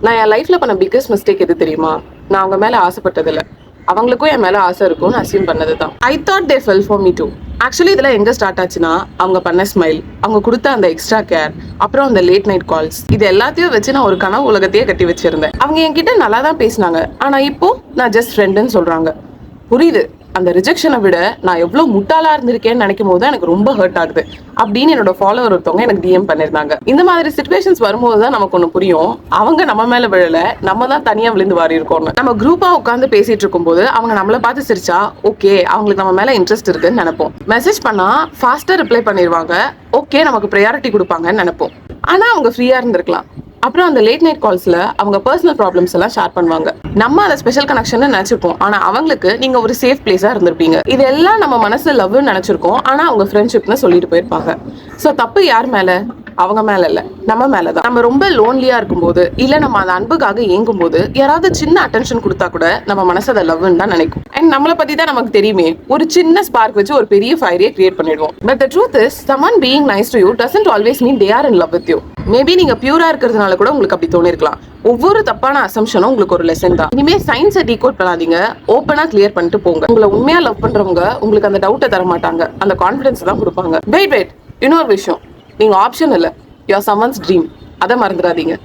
நான் என் லைஃப்ல பண்ண பிக்கஸ்ட் மிஸ்டேக் எது தெரியுமா? நான் அவங்க மேல ஆசைப்பட்டதில்ல. அவங்களுக்கும் என் மேல ஆசை இருக்கும்னு அசியூம் பண்ணதுதான். I thought they fell for me too. Actually இதெல்லாம் எங்க ஸ்டார்ட் ஆச்சுன்னா, அவங்க பண்ண ஸ்மைல், அவங்க கொடுத்த அந்த எக்ஸ்ட்ரா கேர், அப்புறம் அந்த லேட் நைட் கால்ஸ், இது எல்லாத்தையும் வச்சு நான் ஒரு கனவு உலகத்தையே கட்டி வச்சிருந்தேன். அவங்க என்கிட்ட நல்லா தான் பேசினாங்க, ஆனா இப்போ நான் ஜஸ்ட் ஃப்ரெண்டுன்னு சொல்றாங்க. புரியுது, அந்த ரிஜெக்ஷனை விட நான் எவ்வளவு முட்டாளா இருந்திருக்கேன்னு நினைக்கும் போது எனக்கு ரொம்ப ஹர்ட் ஆகுது அப்படின்னு என்னோட ஃபாலோவர் ஒருத்தவங்க எனக்கு டிஎம் பண்ணிருந்தாங்க. இந்த மாதிரி சிச்சுவேஷன்ஸ் வரும்போது தான் நமக்கு ஒண்ணு புரியும், அவங்க நம்ம மேல விழல, நம்ம தான் தனியா விழுந்து வாரி இருக்கோம்னு. நம்ம குரூப்பா உட்காந்து பேசிட்டு இருக்கும் போது அவங்க நம்மள பார்த்து சிரிச்சா ஓகே அவங்களுக்கு நம்ம மேல இன்ட்ரெஸ்ட் இருக்குன்னு நினைப்போம். மெசேஜ் பண்ணா ஃபாஸ்டா ரிப்ளை பண்ணிடுவாங்க, ஓகே நமக்கு ப்ரையாரிட்டி கொடுப்பாங்கன்னு நினைப்போம். ஆனா அவங்க ஃப்ரீயா இருந்திருக்கலாம். அப்புறம் அந்த லேட் நைட் கால்ஸ்ல அவங்க பர்சனல் ப்ராப்ளம்ஸ் எல்லாம் ஷேர் பண்ணுவாங்க. நம்ம அதை ஸ்பெஷல் கனெக்ஷன் நினைச்சிருப்போம், ஆனா அவங்களுக்கு நீங்க ஒரு சேஃப் பிளேஸா இருந்திருப்பீங்க. இதெல்லாம் நம்ம மனசு லவ்னு நினைச்சிருக்கோம், ஆனா அவங்க ஃப்ரெண்ட்ஷிப்னு சொல்லிட்டு போயிருப்பாங்க. சோ தப்பு யார் மேல? அவங்க மேல இல்ல, நம்ம மேலதான். நம்ம ரொம்ப லோன்லியா இருக்கும்போது, இல்ல நம்ம அந்த அன்புக்காக ஏங்கும் போது யாராவது சின்ன அட்டென்ஷன் கொடுத்தா கூட நம்ம மனசு அதை லவ்னு தான் நினைக்கும். அண்ட் நம்மளை பத்தி தான் நமக்கு தெரியுமே, ஒரு சின்ன ஸ்பார்க் வச்சு ஒரு பெரிய ஃபயரே கிரியேட் பண்ணிடுவோம். But the truth is, someone being nice to you doesn't always mean they are in love with you. Maybe நீங்க பியூரா இருக்கிறதுனால கூட உங்களுக்கு அப்படி தோணிருக்கலாம். ஒவ்வொரு தப்பான அசம்ஷனும் உங்களுக்கு ஒரு லெசன் தான். இனிமே சயின்ஸை டீகோட் பண்ணாதீங்க, ஓப்பனா கிளியர் பண்ணிட்டு போங்க. உங்களை உண்மையா லவ் பண்றவங்க உங்களுக்கு அந்த டவுட்டை தர மாட்டாங்க, அந்த கான்ஃபிடன்ஸ் தான் கொடுப்பாங்க. வெயிட் இன்னொரு விஷயம், நீங்க ஆப்ஷன் இல்ல, யூ ஆர் சம்வன்ஸ் ட்ரீம். அதை மறந்துடாதீங்க.